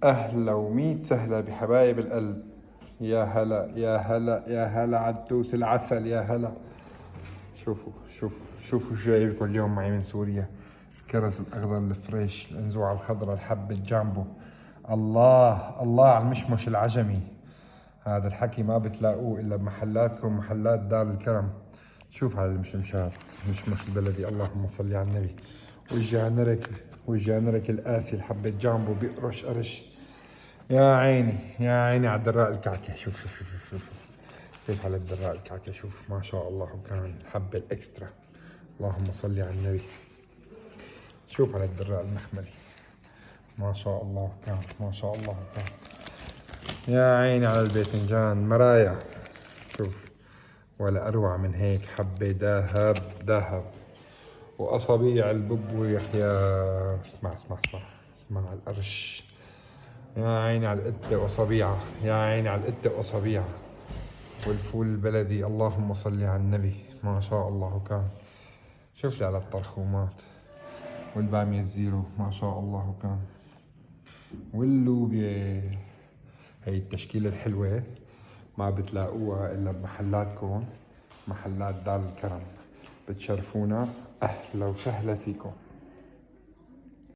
أهلا وميت سهلا بحبايب القلب. يا هلا يا هلا يا هلا عدوس العسل يا هلا. شوفوا شو جايبكم اليوم معي من سوريا. الكرز الأخضر الفريش، الأنزوعة الخضراء، الحب الجامبو. الله الله على المشمش العجمي. هذا الحكي ما بتلاقوه إلا بمحلاتكم، محلات دار الكرم. شوف على المشمشات، المشمش البلدي، اللهم صل على النبي. والجانرك القاسي، الحبة جامبو بيقرش قرش. يا عيني يا عيني على الدراء الكعكة. شوف كيف على الدراء الكعكة. شوف ما شاء الله، كان الحبة الإكسترا. اللهم صل على النبي. شوف على الدراء المخمري، ما شاء الله كان، ما شاء الله كان. يا عيني على الباذنجان مرايا. شوف، ولا أروع من هيك حبة ذهب ذهب. وأصابيع الببو يا أخي. اسمع القرش. يا عيني على القتة وأصابيعها، يا عيني على القتة وأصابيعها. والفول البلدي، اللهم صل على النبي، ما شاء الله كان. شوف لي على الطرخومات. والبامية الزيرو، ما شاء الله كان. واللوبيا، هي التشكيلة الحلوة ما بتلاقوها إلا بمحلاتكم، محلات دار الكرم. بتشرفونا، أهلا وسهلا فيكم.